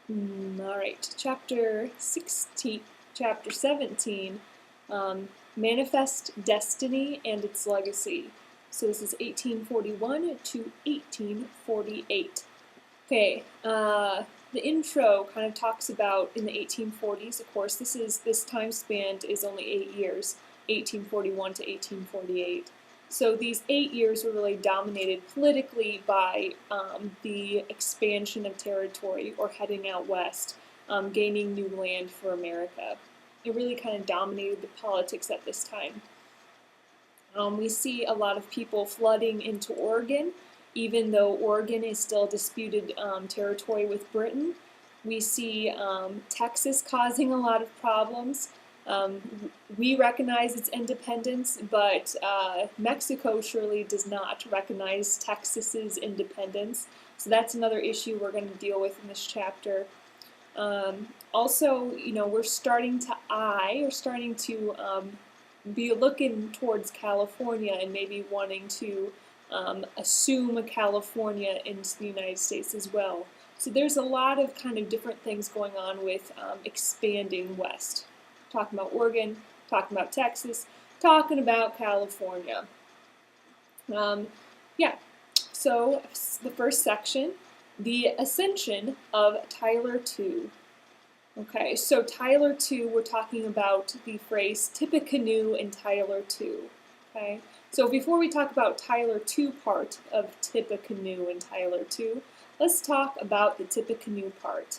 All right, chapter 17, Manifest Destiny and Its Legacy. So this is 1841 to 1848. Okay, the intro kind of talks about in the 1840s. Of course, this time span is only 8 years, 1841 to 1848. So these 8 years were really dominated politically by the expansion of territory or heading out west, gaining new land for America. It really kind of dominated the politics at this time. We see a lot of people flooding into Oregon, even though Oregon is still disputed territory with Britain. We see Texas causing a lot of problems. We recognize its independence, but Mexico surely does not recognize Texas's independence. So that's another issue we're going to deal with in this chapter. Also, we're starting to be looking towards California and maybe wanting to assume a California into the United States as well. So there's a lot of kind of different things going on with expanding west. Talking about Oregon, talking about Texas, talking about California. So the first section, the ascension of Tyler II. Okay, so Tyler II, we're talking about the phrase Tippecanoe and Tyler II. Okay, so before we talk about Tyler II part of Tippecanoe and Tyler II, let's talk about the Tippecanoe part.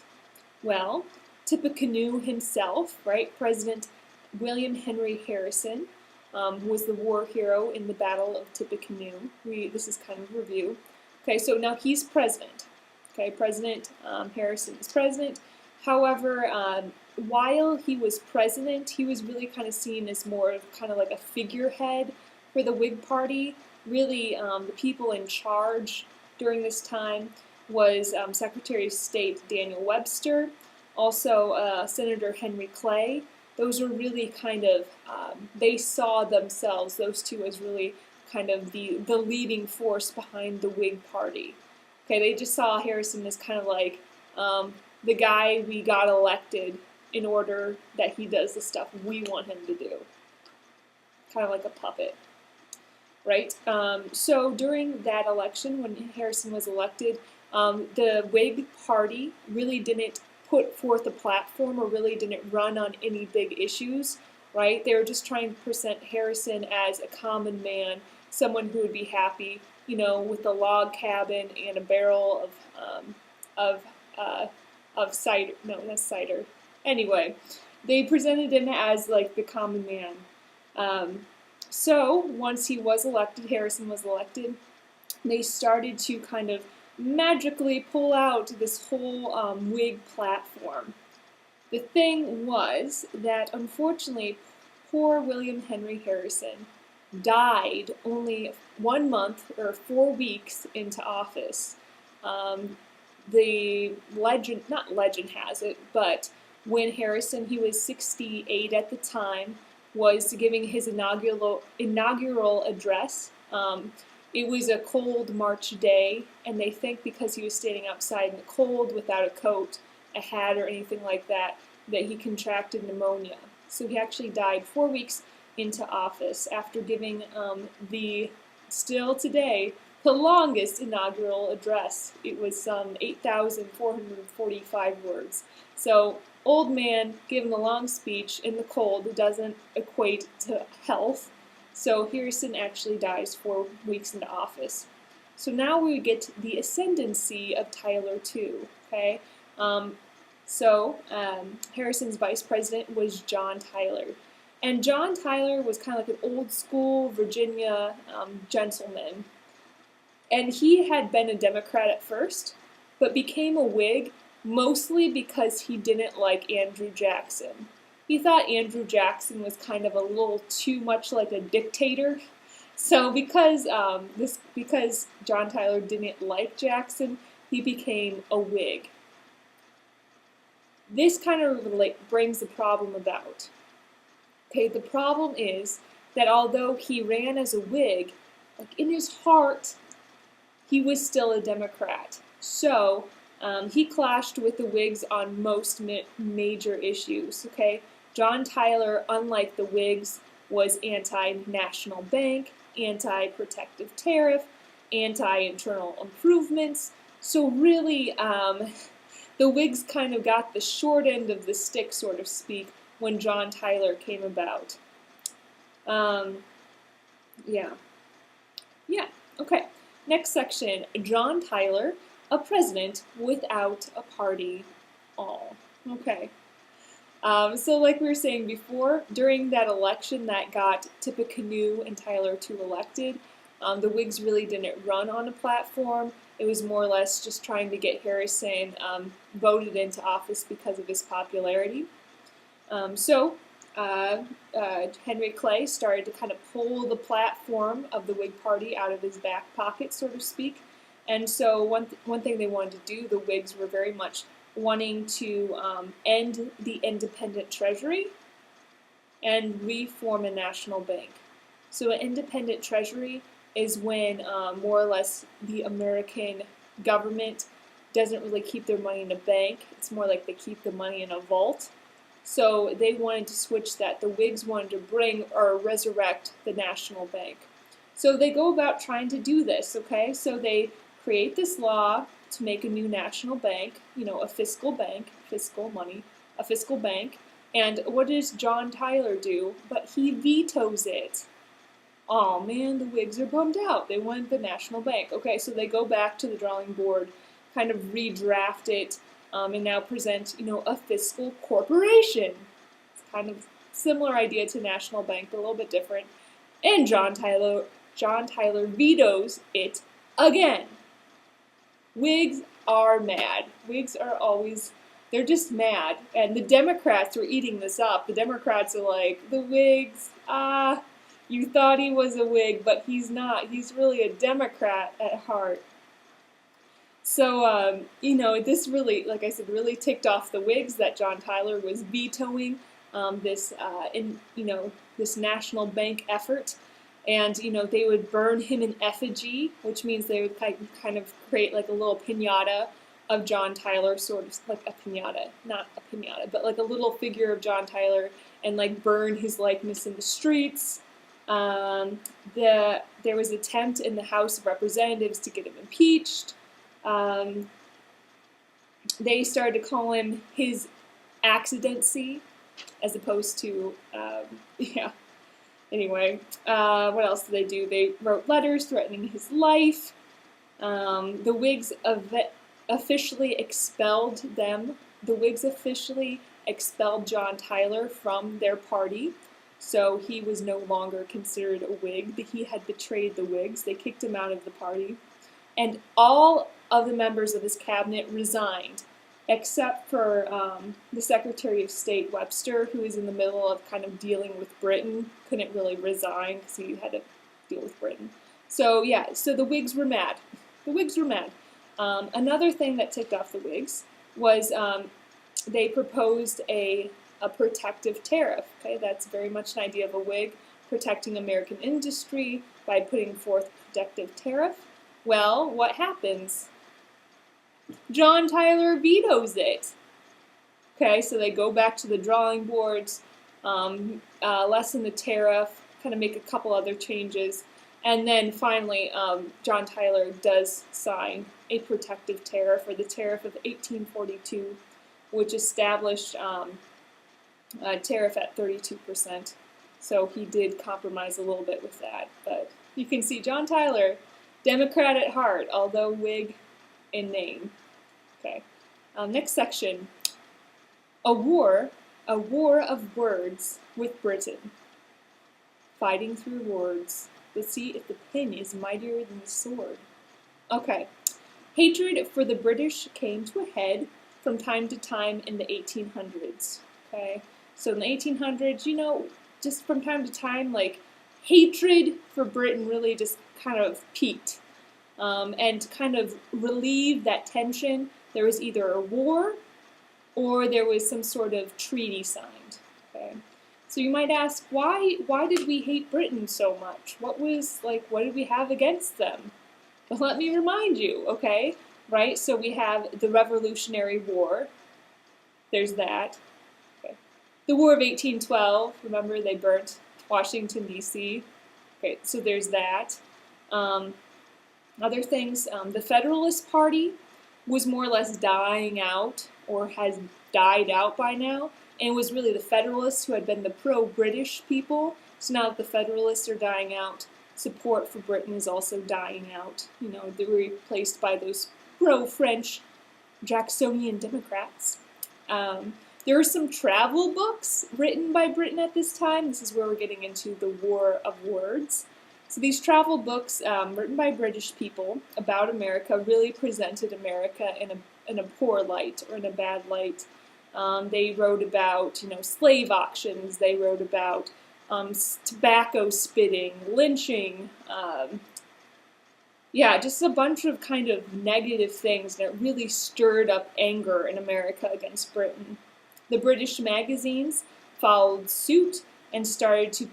Well, Tippecanoe himself, right, President William Henry Harrison, was the war hero in the Battle of Tippecanoe. This is kind of a review. Okay, so now he's president. Okay, President Harrison is president. However, while he was president, he was really kind of seen as more of kind of like a figurehead for the Whig Party. Really, the people in charge during this time was Secretary of State Daniel Webster, also Senator Henry Clay. Those were really kind of, they saw themselves, those two, as really kind of the leading force behind the Whig Party. Okay, they just saw Harrison as kind of like the guy we got elected in order that he does the stuff we want him to do. Kind of like a puppet, right? So during that election, when Harrison was elected, the Whig Party really didn't put forth a platform or really didn't run on any big issues, right? They were just trying to present Harrison as a common man, someone who would be happy, with a log cabin and a barrel of cider. No, that's cider. Anyway, they presented him as like the common man. So once he was elected, Harrison was elected, they started to kind of magically pull out this whole Whig platform. The thing was that unfortunately, poor William Henry Harrison died only 1 month or 4 weeks into office. The not legend has it, but when Harrison, he was 68 at the time, was giving his inaugural address. It was a cold March day, and they think because he was standing outside in the cold without a coat, a hat, or anything like that, that he contracted pneumonia. So he actually died 4 weeks into office after giving still today, the longest inaugural address. It was some 8,445 words. So old man giving a long speech in the cold doesn't equate to health. So Harrison actually dies 4 weeks into office. So now we get the ascendancy of Tyler II. Okay, Harrison's vice president was John Tyler, and John Tyler was kind of like an old school Virginia gentleman, and he had been a Democrat at first, but became a Whig mostly because he didn't like Andrew Jackson. He thought Andrew Jackson was kind of a little too much like a dictator. So because John Tyler didn't like Jackson, he became a Whig. This kind of brings the problem about. Okay, the problem is that although he ran as a Whig, like in his heart, he was still a Democrat. So He clashed with the Whigs on most major issues. Okay, John Tyler, unlike the Whigs, was anti-national bank, anti-protective tariff, anti-internal improvements. So really, the Whigs kind of got the short end of the stick, so to speak, when John Tyler came about. Yeah. Yeah, okay. Next section, John Tyler, a president without a party. All. Okay. So like we were saying before, during that election that got Tippecanoe and Tyler II elected, the Whigs really didn't run on a platform. It was more or less just trying to get Harrison voted into office because of his popularity. Henry Clay started to kind of pull the platform of the Whig Party out of his back pocket, so to speak. And so one thing they wanted to do, the Whigs were very much wanting to end the independent treasury and reform a national bank. So an independent treasury is when more or less the American government doesn't really keep their money in a bank. It's more like they keep the money in a vault. So they wanted to switch that. The Whigs wanted to bring or resurrect the national bank. So they go about trying to do this, okay? So they create this law to make a new national bank, a fiscal bank, fiscal money, a fiscal bank. And what does John Tyler do? But he vetoes it. Oh man, the Whigs are bummed out. They wanted the national bank. Okay, so they go back to the drawing board, kind of redraft it, and now present, a fiscal corporation. It's kind of similar idea to national bank, but a little bit different. And John Tyler vetoes it again. Whigs are mad. Whigs are always, they're just mad. And the Democrats were eating this up. The Democrats are like, the Whigs, you thought he was a Whig, but he's not. He's really a Democrat at heart. So, this really, like I said, really ticked off the Whigs that John Tyler was vetoing this national bank effort. And, they would burn him in effigy, which means they would kind of create like a little piñata of John Tyler, sort of like a piñata, not a piñata, but like a little figure of John Tyler, and like burn his likeness in the streets. There was an attempt in the House of Representatives to get him impeached. They started to call him his accidency, as opposed to, Anyway, what else did they do? They wrote letters threatening his life. The Whigs officially expelled them. The Whigs officially expelled John Tyler from their party. So he was no longer considered a Whig, but he had betrayed the Whigs. They kicked him out of the party. And all of the members of his cabinet resigned, except for the Secretary of State, Webster, who was in the middle of kind of dealing with Britain, couldn't really resign because he had to deal with Britain. So the Whigs were mad. The Whigs were mad. Another thing that ticked off the Whigs was they proposed a protective tariff. Okay, that's very much an idea of a Whig, protecting American industry by putting forth protective tariff. Well, what happens? John Tyler vetoes it. Okay, so they go back to the drawing boards, lessen the tariff, kind of make a couple other changes, and then finally John Tyler does sign a protective tariff, or the tariff of 1842, which established a tariff at 32%. So he did compromise a little bit with that. But you can see John Tyler, Democrat at heart, although Whig in name. Okay. Next section. A war of words with Britain. Fighting through words. Let's see if the pen is mightier than the sword. Okay. Hatred for the British came to a head from time to time in the 1800s. Okay. So in the 1800s, just from time to time, like, hatred for Britain really just kind of peaked. And to kind of relieve that tension, there was either a war or there was some sort of treaty signed. Okay. So you might ask, why did we hate Britain so much? What did we have against them? Well, let me remind you, okay? right? So we have the Revolutionary War. There's that. Okay. The War of 1812. Remember, they burnt Washington, D.C. Okay, so there's that. Other things, the Federalist Party was more or less dying out, or has died out by now, and it was really the Federalists who had been the pro-British people. So now that the Federalists are dying out, support for Britain is also dying out. You know, they were replaced by those pro-French Jacksonian Democrats. There are some travel books written by Britain at this time. This is where we're getting into the War of Words. So these travel books, written by British people about America, really presented America in a poor light, or in a bad light. They wrote about, you know, slave auctions. They wrote about tobacco spitting, lynching. Yeah, just a bunch of kind of negative things, and it really stirred up anger in America against Britain. The British magazines followed suit and started to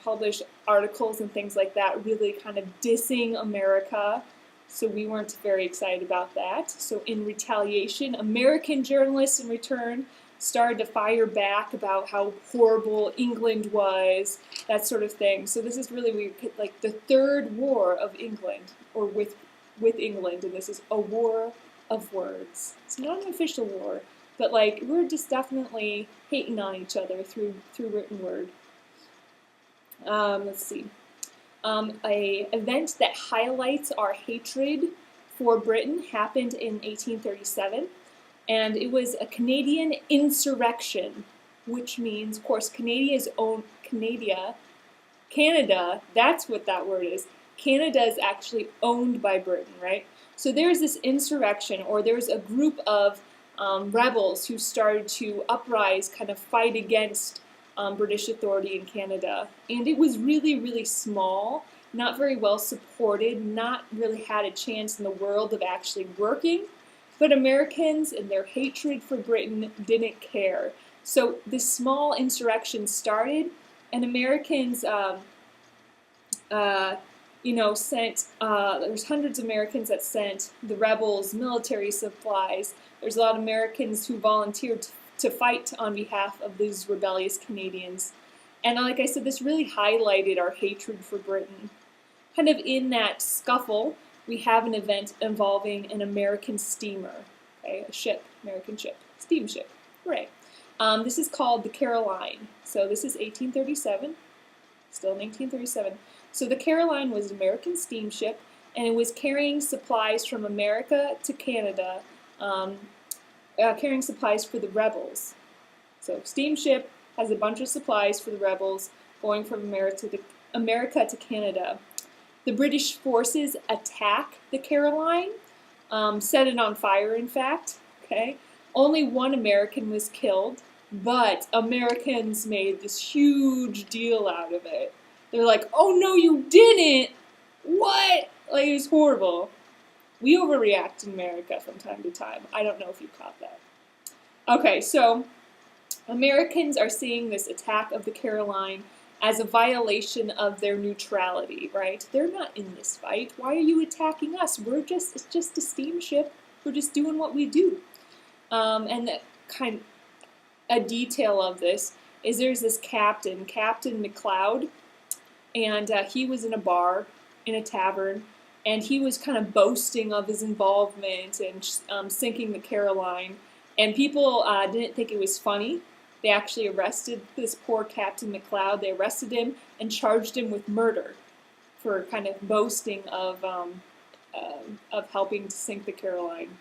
publish articles and things like that, really kind of dissing America. So we weren't very excited about that. So in retaliation, American journalists in return started to fire back about how horrible England was, that sort of thing. So this is really like the third war of England, or with England, and this is a war of words. It's not an official war, but like we're just definitely hating on each other through written word. Let's see. A event that highlights our hatred for Britain happened in 1837, and it was a Canadian insurrection, which means, of course, Canada, that's what that word is. Canada is actually owned by Britain, right? So there's this insurrection, or there's a group of rebels who started to uprise, kind of fight against British authority in Canada. And it was really, really small, not very well supported, not really had a chance in the world of actually working. But Americans and their hatred for Britain didn't care. So this small insurrection started, and Americans, you know, sent, there's hundreds of Americans that sent the rebels military supplies. There's a lot of Americans who volunteered to fight on behalf of these rebellious Canadians. And like I said, this really highlighted our hatred for Britain. Kind of in that scuffle, we have an event involving an American steamer, okay, a ship, American ship, steamship, right. This is called the Caroline. So this is 1837, still in 1837. So the Caroline was an American steamship, and it was carrying supplies from America to Canada, carrying supplies for the rebels. So steamship has a bunch of supplies for the rebels going from America to Canada. The British forces attack the Caroline, set it on fire, in fact. Okay, only one American was killed, but Americans made this huge deal out of it. They're like, "Oh no, you didn't! What?" Like, it was horrible. We overreact in America from time to time. I don't know if you caught that. Okay, so Americans are seeing this attack of the Caroline as a violation of their neutrality, right? They're not in this fight. Why are you attacking us? It's just a steamship. We're just doing what we do. And a detail of this is there's this captain, Captain McLeod, and he was in a bar, in a tavern, and he was kind of boasting of his involvement in sinking the Caroline. And people didn't think it was funny. They actually arrested this poor Captain McLeod. They arrested him and charged him with murder for kind of boasting of helping to sink the Caroline.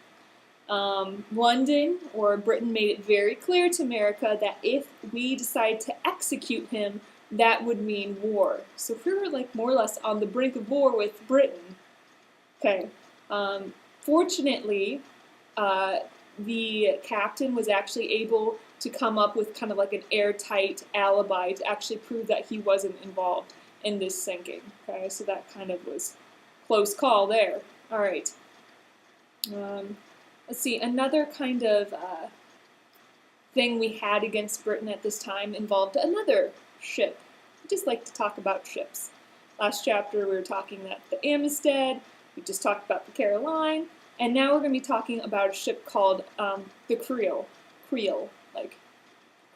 London, or Britain, made it very clear to America that if we decide to execute him, that would mean war. So if we were like more or less on the brink of war with Britain, okay. Fortunately, the captain was actually able to come up with kind of like an airtight alibi to actually prove that he wasn't involved in this sinking. Okay, so that kind of was close call there. All right. Let's see, another kind of thing we had against Britain at this time involved another ship. I just like to talk about ships. Last chapter we were talking about the Amistad, we just talked about the Caroline, And now we're going to be talking about a ship called the Creole, like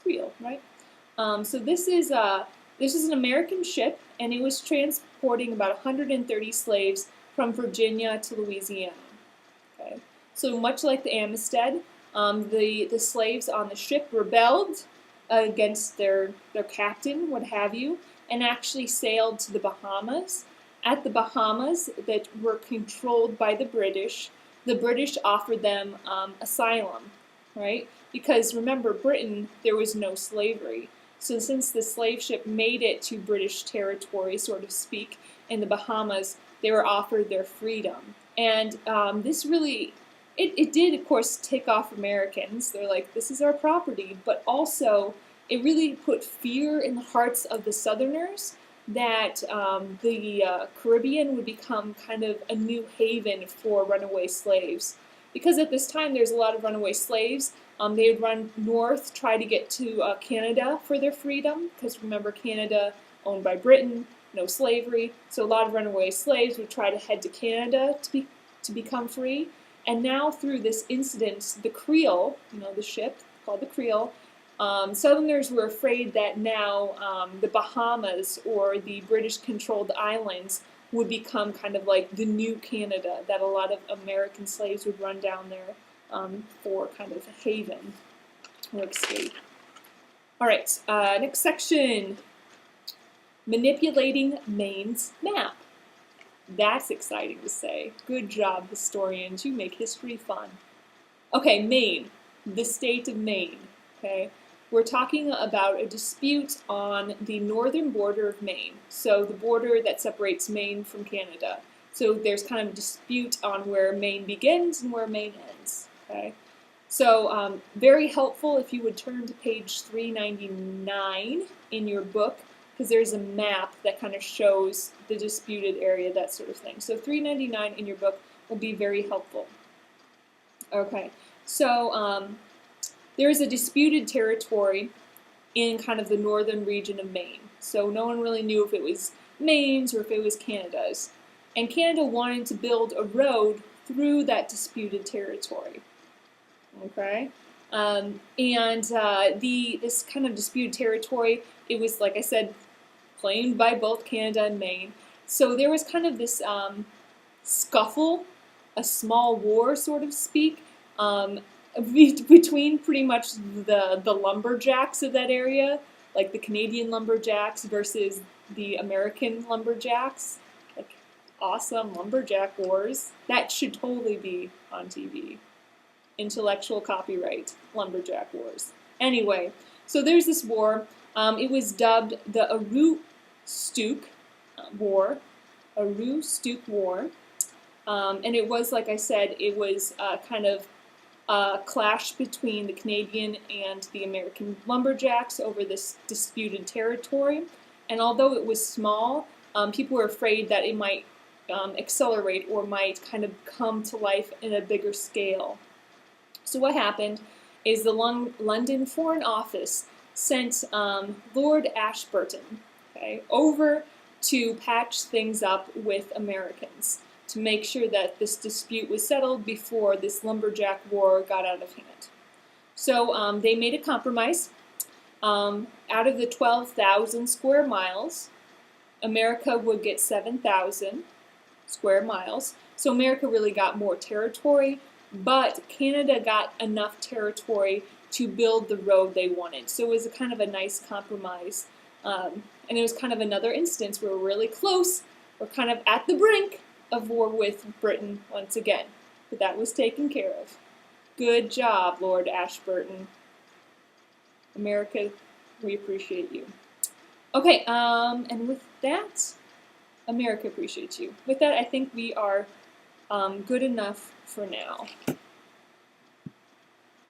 Creole, right? So this is an American ship, and it was transporting about 130 slaves from Virginia to Louisiana. Okay, so much like the Amistad, the slaves on the ship rebelled against their captain, what have you, and actually sailed to the Bahamas. At the Bahamas, that were controlled by the British offered them asylum, right? Because remember, Britain, there was no slavery. So since the slave ship made it to British territory, so to speak, in the Bahamas, they were offered their freedom. And this really, it did, of course, tick off Americans. They're like, this is our property. But also, it really put fear in the hearts of the Southerners that the Caribbean would become kind of a new haven for runaway slaves. Because at this time, there's a lot of runaway slaves. They would run north, try to get to Canada for their freedom, because remember, Canada owned by Britain, no slavery. So a lot of runaway slaves would try to head to Canada to become free. And now through this incident, the Creole, the ship called the Creole, Southerners were afraid that now the Bahamas or the British-controlled islands would become kind of like the new Canada, that a lot of American slaves would run down there for kind of a haven or escape. All right, next section, manipulating Maine's map. That's exciting to say. Good job, historians. You make history fun. Okay, Maine, the state of Maine, okay? We're talking about a dispute on the northern border of Maine, so the border that separates Maine from Canada. So there's kind of a dispute on where Maine begins and where Maine ends. Okay, so very helpful if you would turn to page 399 in your book, because there's a map that kind of shows the disputed area, that sort of thing. So 399 in your book will be very helpful. Okay, so there is a disputed territory in kind of the northern region of Maine. So no one really knew if it was Maine's or if it was Canada's. And Canada wanted to build a road through that disputed territory. Okay? This kind of disputed territory, it was, like I said, claimed by both Canada and Maine. So there was kind of this scuffle, a small war, so to speak, between pretty much the lumberjacks of that area, like the Canadian lumberjacks versus the American lumberjacks. Like, awesome lumberjack wars. That should totally be on TV. Intellectual copyright, lumberjack wars. Anyway, so there's this war. It was dubbed the Aroostook War. Aroostook War. And it was, like I said, it was kind of a clash between the Canadian and the American lumberjacks over this disputed territory. And although it was small, people were afraid that it might accelerate or might kind of come to life in a bigger scale. So what happened is the London Foreign Office sent Lord Ashburton, okay, over to patch things up with Americans to make sure that this dispute was settled before this lumberjack war got out of hand. So they made a compromise. Out of the 12,000 square miles, America would get 7,000 square miles. So America really got more territory, but Canada got enough territory to build the road they wanted. So it was a kind of a nice compromise. And it was kind of another instance where we're really close. We're kind of at the brink of war with Britain once again. But that was taken care of. Good job, Lord Ashburton. America, we appreciate you. Okay, and with that, America appreciates you. With that, I think we are good enough for now.